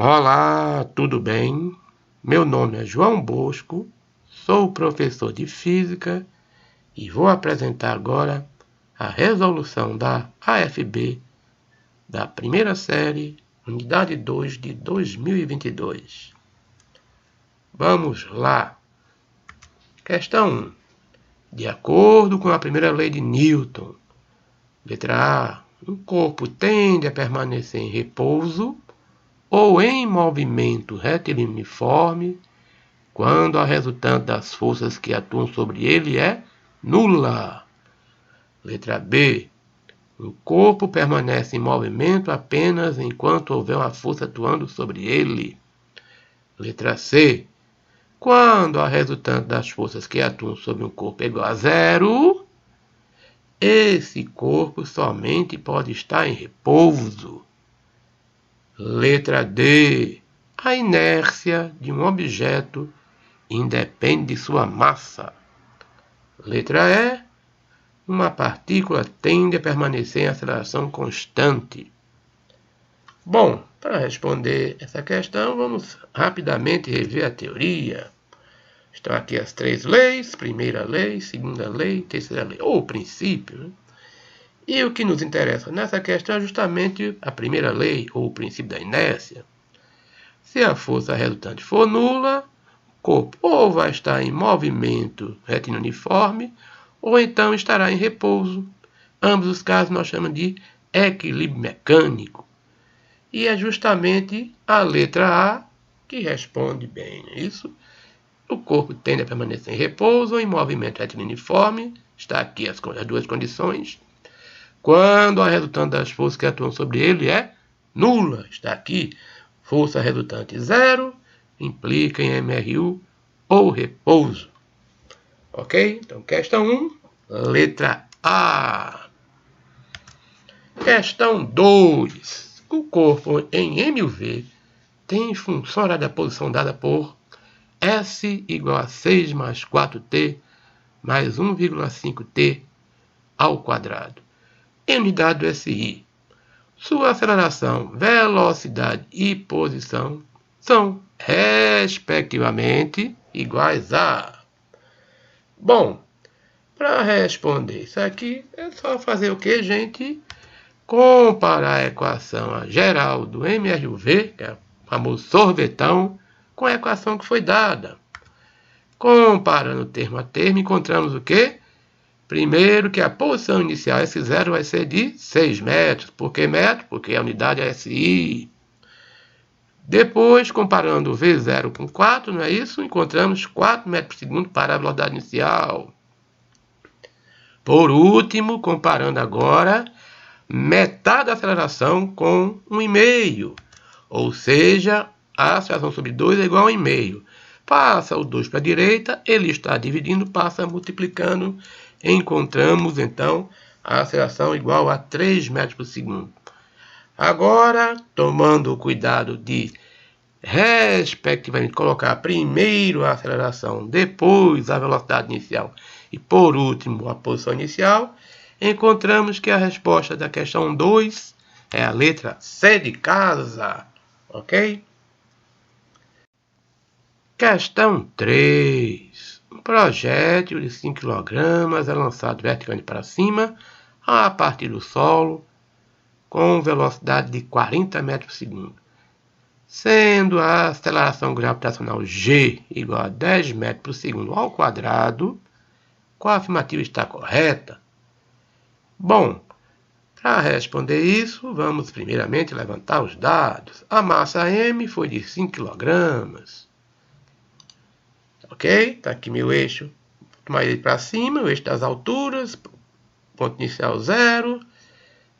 Olá, tudo bem? Meu nome é João Bosco, sou professor de Física e vou apresentar agora a resolução da AFB da primeira série, unidade 2 de 2022. Vamos lá! Questão 1. De acordo com a primeira lei de Newton, letra A, um corpo tende a permanecer em repouso ou em movimento retiliniforme quando a resultante das forças que atuam sobre ele é nula. Letra B. O corpo permanece em movimento apenas enquanto houver uma força atuando sobre ele. Letra C. Quando a resultante das forças que atuam sobre um corpo é igual a zero, esse corpo somente pode estar em repouso. Letra D. A inércia de um objeto independe de sua massa. Letra E. Uma partícula tende a permanecer em aceleração constante. Bom, para responder essa questão, vamos rapidamente rever a teoria. Estão aqui as três leis, primeira lei, segunda lei, terceira lei, ou princípio, né? E o que nos interessa nessa questão é justamente a primeira lei, ou o princípio da inércia. Se a força resultante for nula, o corpo ou vai estar em movimento retiliniforme, ou então estará em repouso. Ambos os casos nós chamamos de equilíbrio mecânico. E é justamente a letra A que responde bem, não é isso? O corpo tende a permanecer em repouso ou em movimento retiliniforme. Está aqui as duas condições. Quando a resultante das forças que atuam sobre ele é nula. Está aqui. Força resultante zero implica em MRU ou repouso. Ok? Então, questão 1, letra A. Questão 2. O corpo em MUV tem função horária da posição dada por S igual a 6 mais 4t mais 1,5t ao quadrado. Em unidade do SI, sua aceleração, velocidade e posição são, respectivamente, iguais a... Bom, para responder isso aqui, é só fazer o que, gente? Comparar a equação geral do MRUV, que é o famoso sorvetão, com a equação que foi dada. Comparando termo a termo, encontramos o quê? Primeiro que a posição inicial S0 vai ser de 6 metros. Por que metro? Porque a unidade é SI. Depois, comparando V0 com 4, não é isso? Encontramos 4 metros por segundo para a velocidade inicial. Por último, comparando agora metade da aceleração com 1,5. Ou seja, a aceleração sobre 2 é igual a 1,5. Passa o 2 para a direita, ele está dividindo, passa multiplicando. Encontramos, então, a aceleração igual a 3 metros por segundo. Agora, tomando o cuidado de, respectivamente, colocar primeiro a aceleração, depois a velocidade inicial e, por último, a posição inicial, encontramos que a resposta da questão 2 é a letra C de casa, ok? Questão 3. Um projétil de 5 kg é lançado verticalmente para cima a partir do solo com velocidade de 40 metros por segundo. Sendo a aceleração gravitacional G igual a 10 metros por segundo ao quadrado, qual afirmativa está correta? Bom, para responder isso, vamos primeiramente levantar os dados. A massa M foi de 5 kg. Ok? Está aqui meu eixo. Vou tomar ele para cima, o eixo das alturas, ponto inicial 0.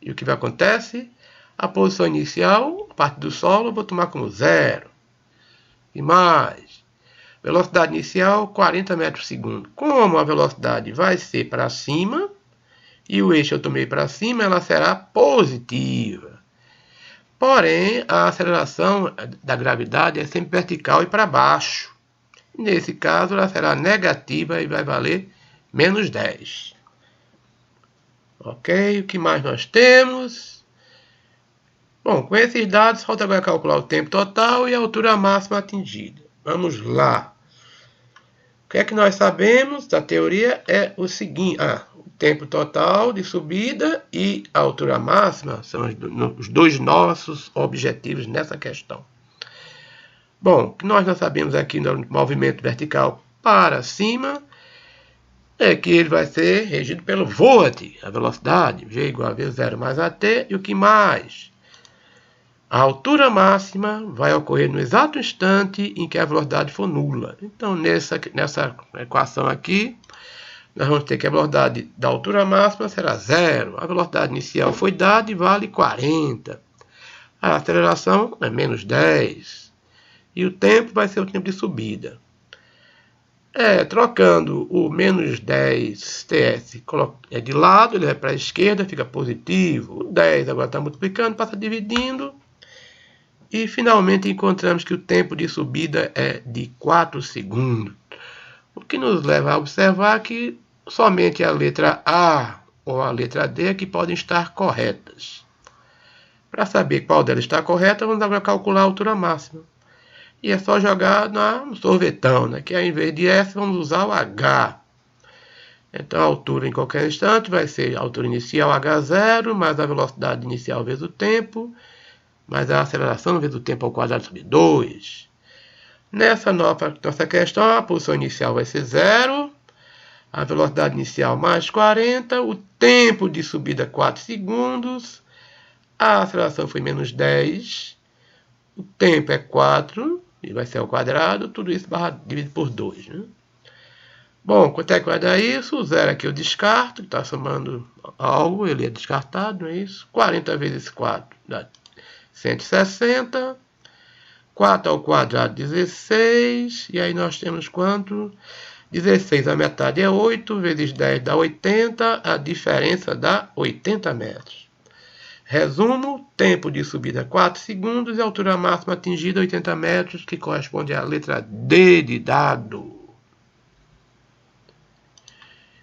E o que vai acontecer? A posição inicial, a parte do solo, eu vou tomar como 0. E mais, velocidade inicial, 40 metros por segundo. Como a velocidade vai ser para cima, e o eixo eu tomei para cima, ela será positiva. Porém, a aceleração da gravidade é sempre vertical e para baixo. Nesse caso, ela será negativa e vai valer menos 10. Ok? O que mais nós temos? Bom, com esses dados, falta agora calcular o tempo total e a altura máxima atingida. Vamos lá. O que é que nós sabemos da teoria é o seguinte. O tempo total de subida e a altura máxima são os dois nossos objetivos nessa questão. Bom, o que nós já sabemos aqui no movimento vertical para cima é que ele vai ser regido pelo VOAT, a velocidade, v igual a v0 mais at, e o que mais? A altura máxima vai ocorrer no exato instante em que a velocidade for nula. Então, nessa equação aqui, nós vamos ter que a velocidade da altura máxima será 0. A velocidade inicial foi dada e vale 40. A aceleração é menos 10. E o tempo vai ser o tempo de subida. Trocando o menos 10 TS de lado, ele vai para a esquerda, fica positivo. O 10 agora está multiplicando, passa dividindo. E finalmente encontramos que o tempo de subida é de 4 segundos. O que nos leva a observar que somente a letra A ou a letra D é que podem estar corretas. Para saber qual delas está correta, vamos agora calcular a altura máxima. E é só jogar no sorvetão, né? Que ao invés de S, vamos usar o H. Então a altura em qualquer instante vai ser a altura inicial H0, mais a velocidade inicial vezes o tempo, mais a aceleração vezes o tempo ao quadrado sobre 2. Nessa nossa questão, a posição inicial vai ser 0, a velocidade inicial mais 40, o tempo de subida 4 segundos, a aceleração foi menos 10, o tempo é 4, e vai ser ao quadrado, tudo isso dividido por 2. Né? Bom, quanto é que vai dar isso? O 0 aqui eu descarto, que está somando algo, ele é descartado, não é isso? 40 vezes 4 dá 160. 4 ao quadrado, 16. E aí nós temos quanto? 16, a metade é 8, vezes 10 dá 80. A diferença dá 80 metros. Resumo, tempo de subida 4 segundos e altura máxima atingida 80 metros, que corresponde à letra D de dado.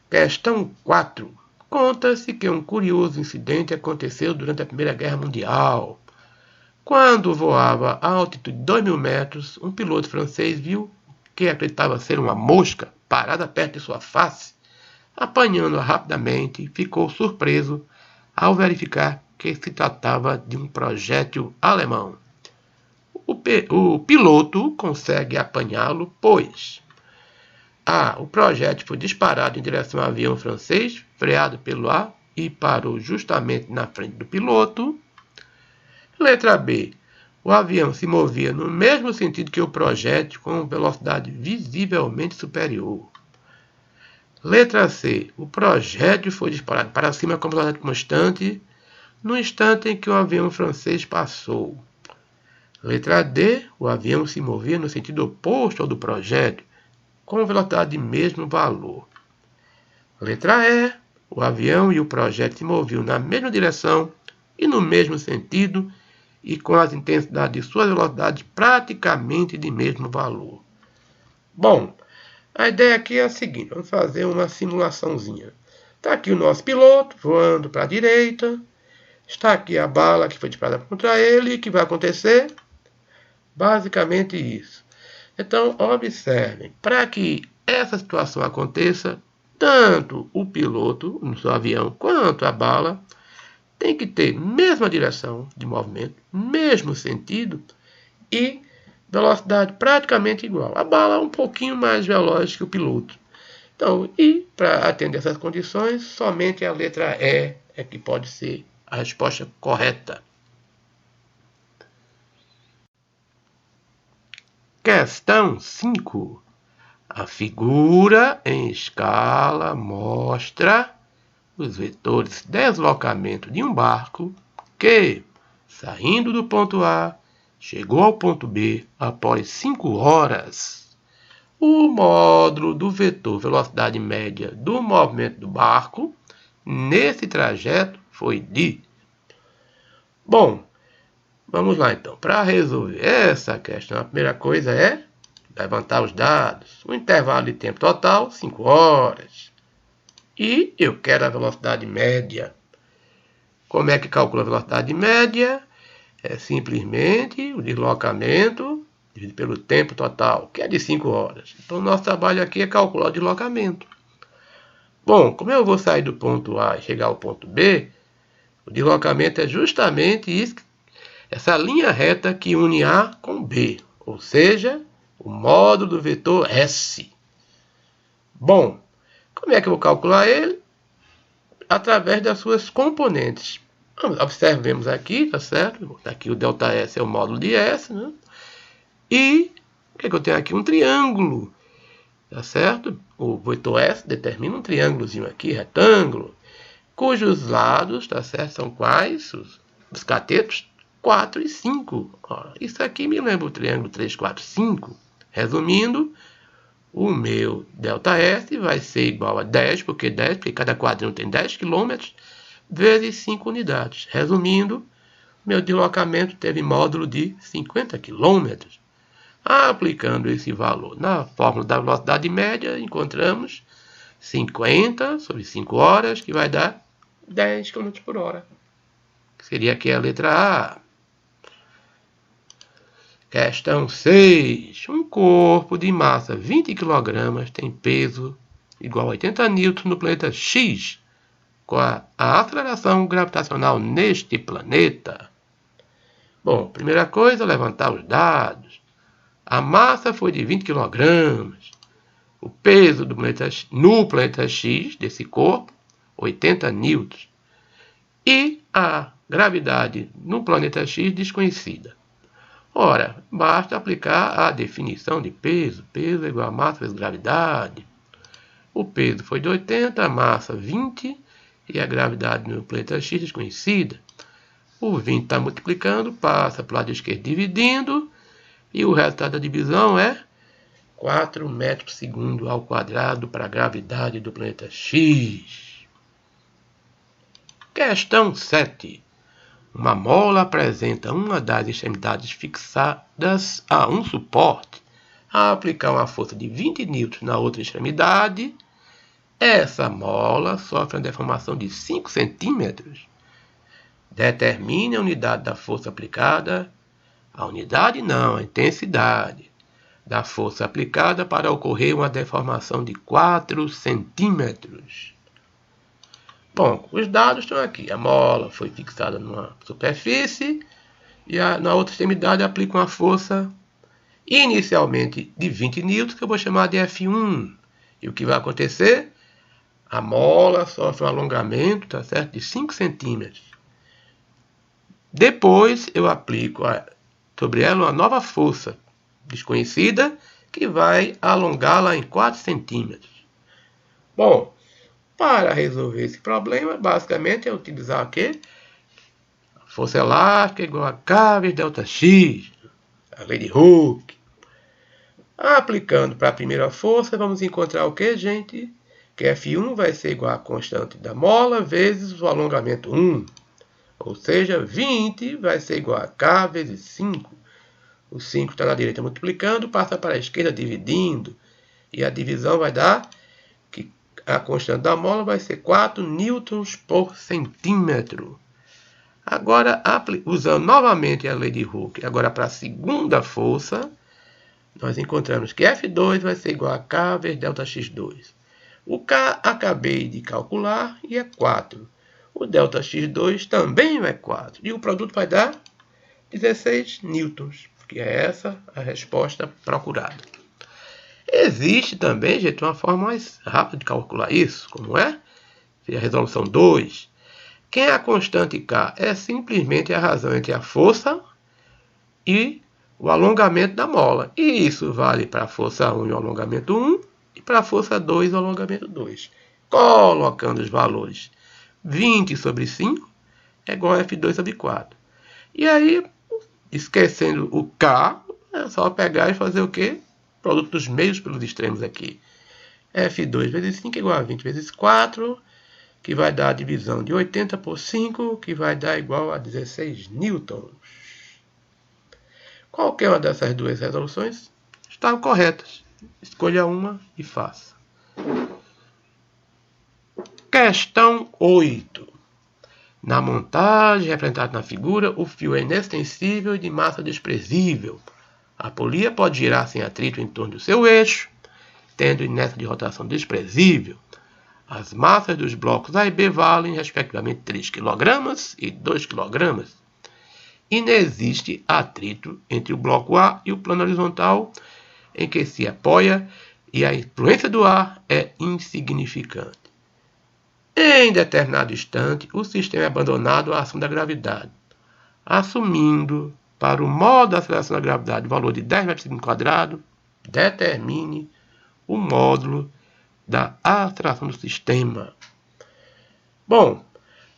Questão 4. Conta-se que um curioso incidente aconteceu durante a Primeira Guerra Mundial. Quando voava a altitude de 2.000 metros, um piloto francês viu que acreditava ser uma mosca parada perto de sua face. Apanhando-a rapidamente, ficou surpreso ao verificar que se tratava de um projétil alemão. O piloto consegue apanhá-lo, pois o projétil foi disparado em direção ao avião francês, freado pelo ar e parou justamente na frente do piloto. Letra B. O avião se movia no mesmo sentido que o projétil, com velocidade visivelmente superior. Letra C. O projétil foi disparado para cima com velocidade constante no instante em que o avião francês passou. Letra D. O avião se movia no sentido oposto ao do projétil, com velocidade de mesmo valor. Letra E. O avião e o projétil se moviam na mesma direção e no mesmo sentido e com as intensidades de suas velocidades praticamente de mesmo valor. Bom, a ideia aqui é a seguinte, vamos fazer uma simulaçãozinha. Está aqui o nosso piloto voando para a direita, está aqui a bala que foi disparada contra ele, e o que vai acontecer? Basicamente isso. Então, observem, para que essa situação aconteça, tanto o piloto no seu avião quanto a bala tem que ter mesma direção de movimento, mesmo sentido e velocidade praticamente igual. A bala é um pouquinho mais veloz que o piloto. Então, e para atender essas condições, somente a letra E é que pode ser a resposta correta. Questão 5. A figura em escala mostra os vetores de deslocamento de um barco que, saindo do ponto A, chegou ao ponto B após 5 horas. O módulo do vetor velocidade média do movimento do barco nesse trajeto foi de... Bom, vamos lá então. Para resolver essa questão, a primeira coisa é levantar os dados. O intervalo de tempo total, 5 horas. E eu quero a velocidade média. Como é que calcula a velocidade média? é simplesmente o deslocamento dividido pelo tempo total, que é de 5 horas. Então, o nosso trabalho aqui é calcular o deslocamento. Bom, como eu vou sair do ponto A e chegar ao ponto B, o deslocamento é justamente isso, essa linha reta que une A com B, ou seja, o módulo do vetor S. Bom, como é que eu vou calcular ele? Através das suas componentes. Observemos aqui, tá certo? Aqui o ΔS é o módulo de S, né? E o que eu tenho aqui? Um triângulo, tá certo? O vetor S determina um triângulozinho aqui, retângulo, cujos lados, tá certo? São quais? Os catetos 4 e 5. Ó, isso aqui me lembra o triângulo 3, 4, 5. Resumindo, o meu ΔS vai ser igual a 10, porque cada quadrante tem 10 km, vezes 5 unidades. Resumindo, meu deslocamento teve módulo de 50 km. Aplicando esse valor na fórmula da velocidade média, encontramos 50 sobre 5 horas, que vai dar 10 km por hora. Seria aqui a letra A. Questão 6. Um corpo de massa 20 kg tem peso igual a 80 N no planeta X. Qual a aceleração gravitacional neste planeta? Bom, primeira coisa, levantar os dados. A massa foi de 20 kg. O peso no planeta X, desse corpo, 80 N. E a gravidade no planeta X desconhecida. Ora, basta aplicar a definição de peso. Peso é igual a massa vezes gravidade. O peso foi de 80, a massa 20 e a gravidade no planeta X desconhecida. O 20 está multiplicando, passa para o lado esquerdo dividindo, e o resultado da divisão é 4 metros por segundo ao quadrado para a gravidade do planeta X. Questão 7. Uma mola apresenta uma das extremidades fixadas a um suporte. Ao aplicar uma força de 20 N na outra extremidade, essa mola sofre uma deformação de 5 centímetros. Determine a unidade da força aplicada. A unidade não, a intensidade da força aplicada para ocorrer uma deformação de 4 centímetros. Bom, os dados estão aqui. A mola foi fixada numa superfície e na outra extremidade aplica uma força inicialmente de 20 N, que eu vou chamar de F1. E o que vai acontecer? A mola sofre um alongamento, tá certo, de 5 centímetros. Depois eu aplico sobre ela uma nova força desconhecida que vai alongá-la em 4 centímetros. Bom, para resolver esse problema, basicamente é utilizar o quê? A força elástica igual a K vezes ΔX, a lei de Hooke. Aplicando para a primeira força, vamos encontrar o quê, gente? Que F1 vai ser igual à constante da mola vezes o alongamento 1. Ou seja, 20 vai ser igual a K vezes 5. O 5 está na direita multiplicando, passa para a esquerda dividindo. E a divisão vai dar que a constante da mola vai ser 4 newtons por centímetro. Agora, usando novamente a lei de Hooke, agora para a segunda força, nós encontramos que F2 vai ser igual a K vezes ΔX2. O K acabei de calcular e é 4. O ΔX2 também é 4. E o produto vai dar 16 newtons, que é essa a resposta procurada. Existe também, gente, uma forma mais rápida de calcular isso, como é? A resolução 2. Quem é a constante K? É simplesmente a razão entre a força e o alongamento da mola. E isso vale para a força 1 e o alongamento 1, e para a força 2 e o alongamento 2. Colocando os valores 20 sobre 5 é igual a F2 sobre 4. E aí, esquecendo o K, é só pegar e fazer o quê? Produto dos meios pelos extremos aqui. F2 vezes 5 é igual a 20 vezes 4, que vai dar a divisão de 80 por 5, que vai dar igual a 16 newtons. Qualquer uma dessas duas resoluções estão corretas. Escolha uma e faça. Questão 8. Na montagem representada na figura, o fio é inextensível e de massa desprezível. A polia pode girar sem atrito em torno do seu eixo, tendo inércia de rotação desprezível. As massas dos blocos A e B valem, respectivamente, 3 kg e 2 kg. E não existe atrito entre o bloco A e o plano horizontal em que se apoia, e a influência do ar é insignificante. Em determinado instante, o sistema é abandonado à ação da gravidade, assumindo, para o modo da aceleração da gravidade, o valor de 10 m², determine o módulo da aceleração do sistema. Bom,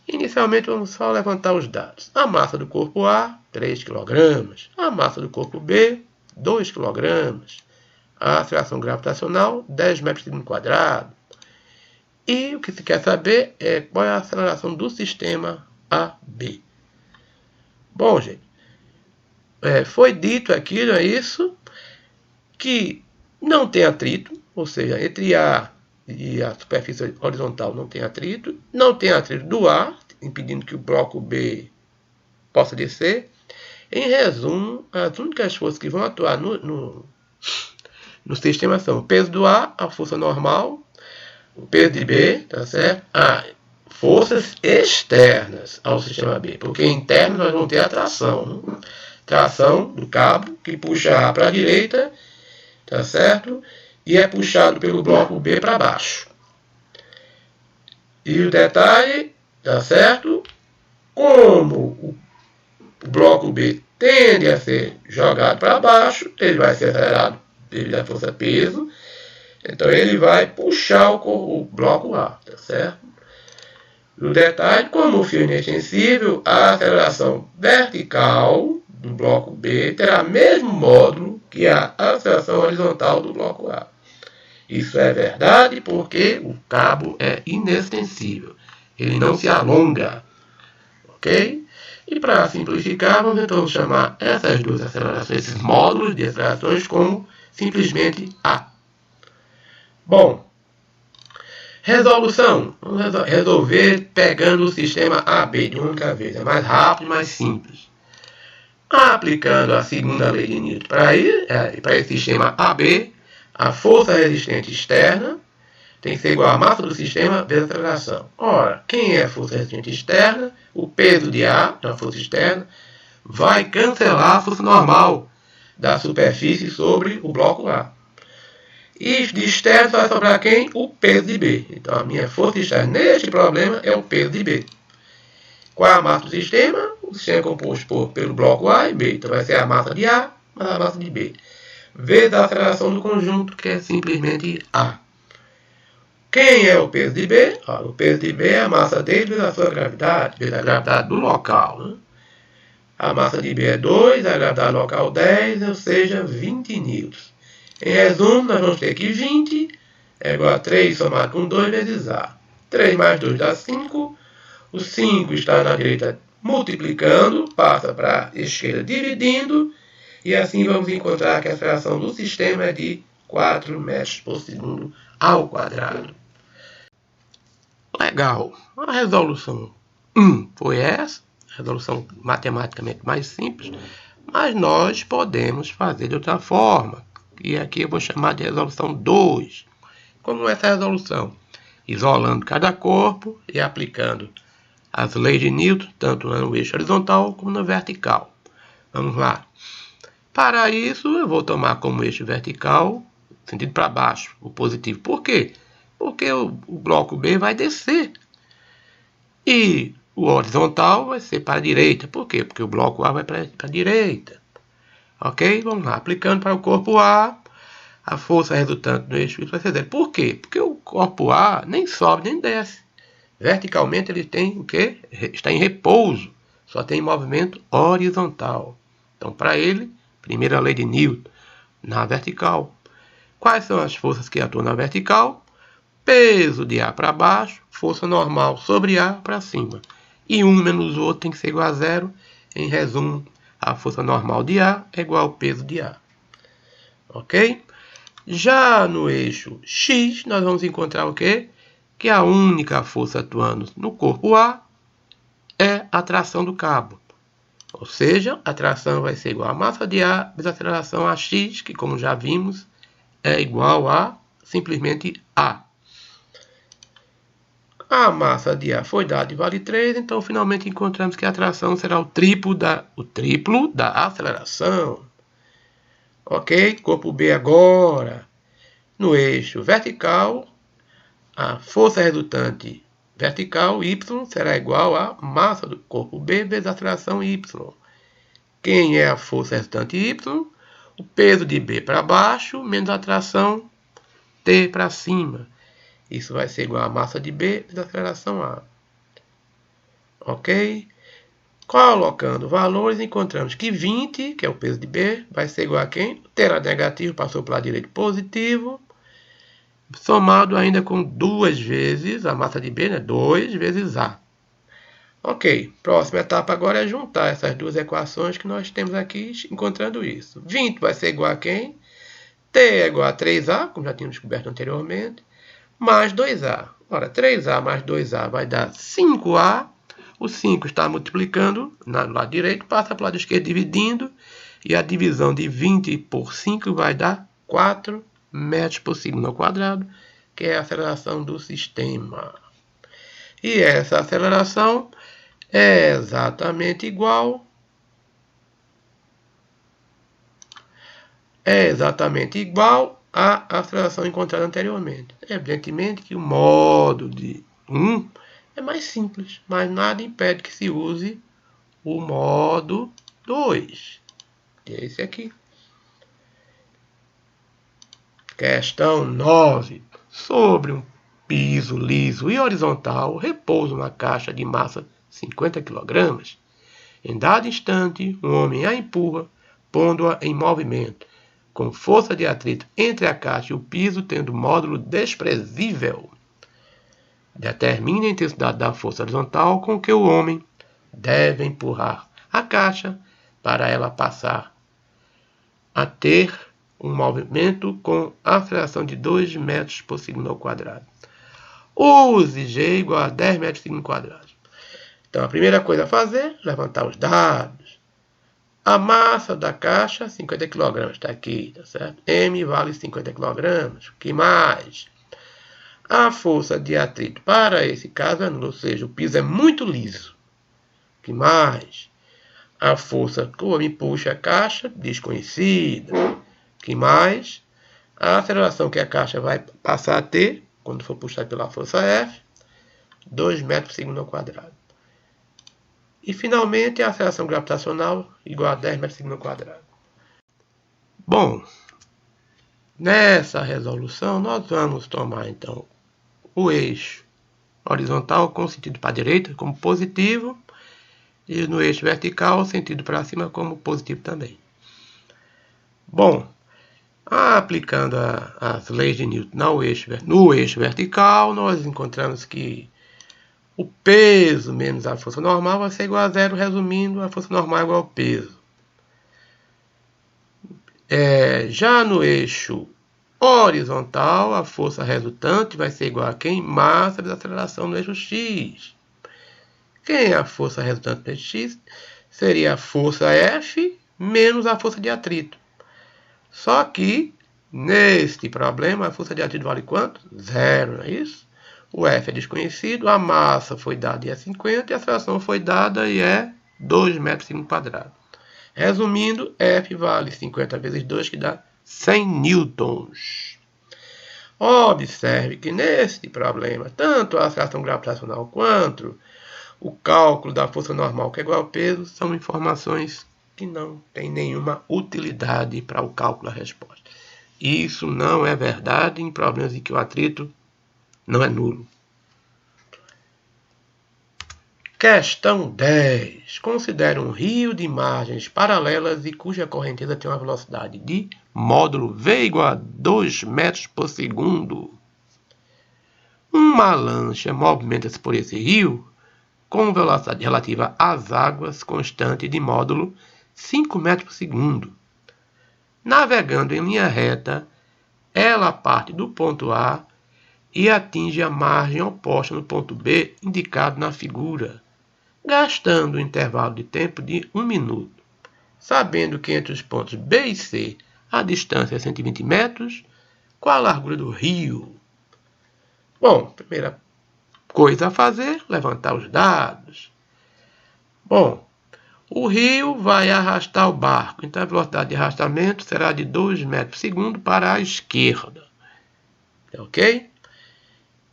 inicialmente vamos só levantar os dados. A massa do corpo A, 3 kg. A massa do corpo B, 2 kg. A aceleração gravitacional, 10 m². E o que se quer saber é qual é a aceleração do sistema AB. Bom, gente, foi dito aqui, não é isso, que não tem atrito, ou seja, entre A e a superfície horizontal não tem atrito do ar, impedindo que o bloco B possa descer. Em resumo, as únicas forças que vão atuar no sistema são o peso do A, a força normal, o peso de B, tá certo? Forças externas ao sistema B, porque interno nós vamos ter a tração, né? Tração do cabo que puxa A para a direita, tá certo? E é puxado pelo bloco B para baixo. E o detalhe, tá certo? Como o bloco B tende a ser jogado para baixo, ele vai ser acelerado devido à força peso. Então ele vai puxar o bloco A, tá certo? O detalhe, como o fio é inextensível, a aceleração vertical do bloco B terá o mesmo módulo que a aceleração horizontal do bloco A. Isso é verdade porque o cabo é inextensível. Ele não se alonga. Ok? E para simplificar, vamos então chamar essas duas acelerações, esses módulos de acelerações, como simplesmente A. Bom, resolução. Vamos resolver pegando o sistema AB de uma única vez. É mais rápido e mais simples. Aplicando a segunda lei de Newton para esse sistema AB, a força resistente externa tem que ser igual à massa do sistema vezes a aceleração. Ora, quem é a força resistente externa? O peso de A, da força externa, vai cancelar a força normal da superfície sobre o bloco A. E de externo vai sobrar quem? O peso de B. Então a minha força externa neste problema é o peso de B. Qual é a massa do sistema? O sistema é composto pelo bloco A e B. Então vai ser a massa de A mais a massa de B. Vezes a aceleração do conjunto, que é simplesmente A. Quem é o peso de B? O peso de B é a massa dele vezes a sua gravidade, vezes a gravidade do local. Né? A massa de B é 2, a gravidade local 10, ou seja, 20 newtons. Em resumo, nós vamos ter que 20 é igual a 3 somado com 2 vezes A. 3 mais 2 dá 5. O 5 está na direita multiplicando, passa para a esquerda dividindo, e assim vamos encontrar que a aceleração do sistema é de 4 metros por segundo ao quadrado. Legal. A resolução 1 foi essa, resolução matematicamente mais simples, mas nós podemos fazer de outra forma. E aqui eu vou chamar de resolução 2. Como é essa resolução? Isolando cada corpo e aplicando as leis de Newton, tanto no eixo horizontal como no vertical. Vamos lá. Para isso, eu vou tomar como eixo vertical, sentido para baixo, o positivo. Por quê? Porque o bloco B vai descer. E o horizontal vai ser para a direita. Por quê? Porque o bloco A vai para a direita. Ok? Vamos lá. Aplicando para o corpo A, a força resultante do eixo vai ser 0. Por quê? Porque o corpo A nem sobe nem desce. Verticalmente ele tem o quê? Está em repouso. Só tem movimento horizontal. Então, para ele, primeira lei de Newton, na vertical. Quais são as forças que atuam na vertical? Peso de A para baixo, força normal sobre A para cima. E um menos o outro tem que ser igual a 0. Em resumo, a força normal de A é igual ao peso de A. Ok? Já no eixo X, nós vamos encontrar o quê? Que a única força atuando no corpo A é a tração do cabo. Ou seja, a tração vai ser igual a massa de ar vezes a aceleração AX, que como já vimos, é igual a simplesmente A. A massa de ar foi dada e vale 3, então finalmente encontramos que a tração será o triplo da aceleração. Ok? Corpo B agora. No eixo vertical, a força resultante vertical, Y, será igual a massa do corpo B vezes a aceleração Y. Quem é a força resultante Y? O peso de B para baixo menos a atração T para cima. Isso vai ser igual a massa de B vezes a aceleração A. Ok? Colocando valores, encontramos que 20, que é o peso de B, vai ser igual a quem? O T negativo passou para o lado direito positivo, somado ainda com 2 vezes a massa de B, né? 2 vezes A. Ok, próxima etapa agora é juntar essas duas equações que nós temos aqui, encontrando isso. 20 vai ser igual a quem? T é igual a 3A, como já tínhamos descoberto anteriormente, mais 2A. Ora, 3A mais 2A vai dar 5A. O 5 está multiplicando no lado direito, passa para o lado esquerdo dividindo, e a divisão de 20 por 5 vai dar 4 metros por segundo ao quadrado, que é a aceleração do sistema. E essa aceleração é exatamente igual à aceleração encontrada anteriormente. Evidentemente que o modo de 1 é mais simples, mas nada impede que se use o modo 2, que é esse aqui. Questão 9. Sobre um piso liso e horizontal, repousa uma caixa de massa 50 kg. Em dado instante, um homem a empurra, pondo-a em movimento, com força de atrito entre a caixa e o piso, tendo módulo desprezível. Determine a intensidade da força horizontal com que o homem deve empurrar a caixa para ela passar a ter um movimento com aceleração de 2 metros por segundo ao quadrado. Use G igual a 10 metros por segundo ao quadrado. Então, a primeira coisa a fazer é levantar os dados. A massa da caixa, 50 kg, está aqui, tá certo? M vale 50 kg. O que mais? A força de atrito para esse caso é nula, ou seja, o piso é muito liso. O que mais? A força que o homem puxa a caixa, desconhecida. O que mais? A aceleração que a caixa vai passar a ter, quando for puxada pela força F, 2 metros por segundo ao quadrado. E, finalmente, a aceleração gravitacional igual a 10 metros por segundo ao quadrado. Bom, nessa resolução, nós vamos tomar, então, o eixo horizontal com sentido para a direita como positivo, e no eixo vertical, sentido para cima como positivo também. Bom, aplicando as leis de Newton no eixo vertical, nós encontramos que o peso menos a força normal vai ser igual a zero, resumindo, a força normal é igual ao peso. Já no eixo horizontal, a força resultante vai ser igual a quem? Massa vezes aceleração no eixo X. Quem é a força resultante no eixo X? Seria a força F menos a força de atrito. Só que, neste problema, a força de atrito vale quanto? Zero, não é isso? O F é desconhecido, a massa foi dada e é 50, e a aceleração foi dada e é 2 metros por segundo quadrado. Resumindo, F vale 50 vezes 2, que dá 100 newtons. Observe que neste problema, tanto a aceleração gravitacional quanto o cálculo da força normal, que é igual ao peso, são informações que não têm nenhuma utilidade para o cálculo da resposta. Isso não é verdade em problemas em que o atrito não é nulo. Questão 10. Considere um rio de margens paralelas e cuja correnteza tem uma velocidade de módulo V igual a 2 metros por segundo. Uma lancha movimenta-se por esse rio com velocidade relativa às águas constante de módulo 5 metros por segundo. Navegando em linha reta, ela parte do ponto A e atinge a margem oposta no ponto B, indicado na figura. gastando um intervalo de tempo de 1 minuto. Sabendo que entre os pontos B e C a distância é 120 metros, qual a largura do rio? Bom, primeira coisa a fazer, levantar os dados. Bom, o rio vai arrastar o barco, então a velocidade de arrastamento será de 2 metros por segundo para a esquerda. Ok?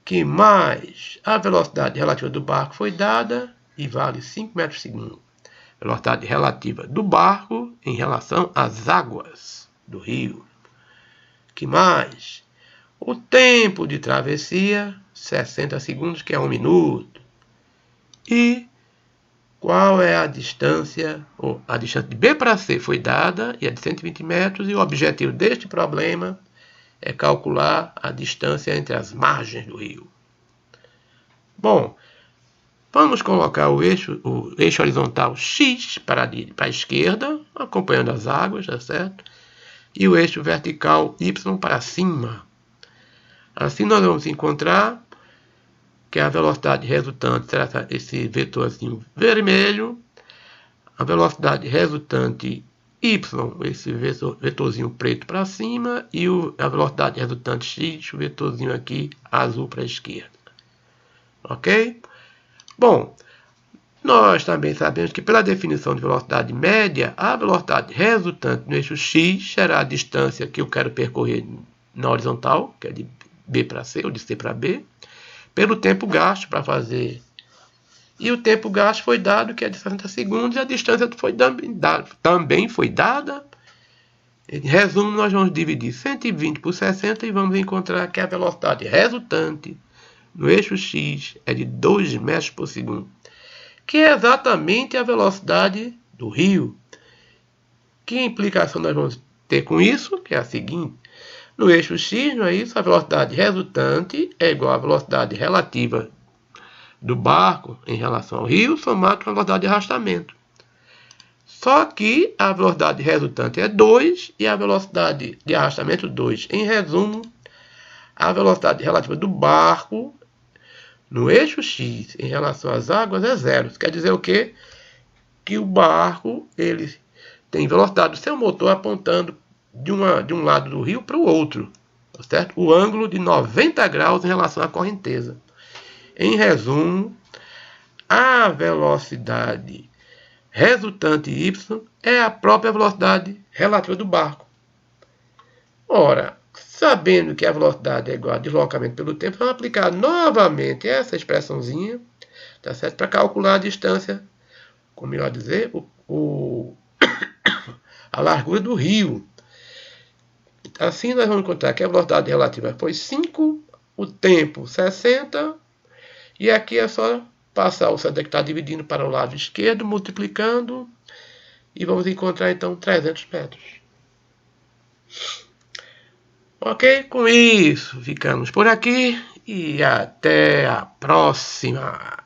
Que mais? A velocidade relativa do barco foi dada e vale 5 metros por segundo. Velocidade relativa do barco em relação às águas do rio. Que mais? O tempo de travessia, 60 segundos, que é 1 minuto. E qual é a distância? A distância de B para C foi dada e é de 120 metros. E o objetivo deste problema é calcular a distância entre as margens do rio. Bom, vamos colocar o eixo horizontal X para a esquerda, acompanhando as águas, tá certo? E o eixo vertical Y para cima. Assim nós vamos encontrar que a velocidade resultante será esse vetorzinho vermelho, a velocidade resultante Y, esse vetorzinho preto para cima, e a velocidade resultante X, o vetorzinho aqui azul para a esquerda. Ok? Bom, nós também sabemos que pela definição de velocidade média, a velocidade resultante no eixo X será a distância que eu quero percorrer na horizontal, que é de B para C ou de C para B, pelo tempo gasto para fazer. E o tempo gasto foi dado, que é de 60 segundos, e a distância também foi dada. Em resumo, nós vamos dividir 120 por 60 e vamos encontrar que a velocidade resultante no eixo X é de 2 metros por segundo, que é exatamente a velocidade do rio. Que implicação nós vamos ter com isso? Que é a seguinte: no eixo X, não é isso? A velocidade resultante é igual à velocidade relativa do barco em relação ao rio, somado com a velocidade de arrastamento. Só que a velocidade resultante é 2 e a velocidade de arrastamento 2. Em resumo, a velocidade relativa do barco no eixo X em relação às águas é 0. Isso quer dizer o quê? Que o barco ele tem velocidade do seu motor apontando de um lado do rio para o outro, certo? O ângulo de 90 graus em relação à correnteza. Em resumo, a velocidade resultante Y é a própria velocidade relativa do barco. Ora, sabendo que a velocidade é igual a deslocamento pelo tempo, vamos aplicar novamente essa expressãozinha, tá certo? Para calcular a distância, como melhor dizer, a largura do rio. Assim nós vamos encontrar que a velocidade relativa foi 5, o tempo 60, e aqui é só passar o centro que está dividindo para o lado esquerdo, multiplicando, e vamos encontrar então 300 metros. Ok? Com isso, ficamos por aqui e até a próxima.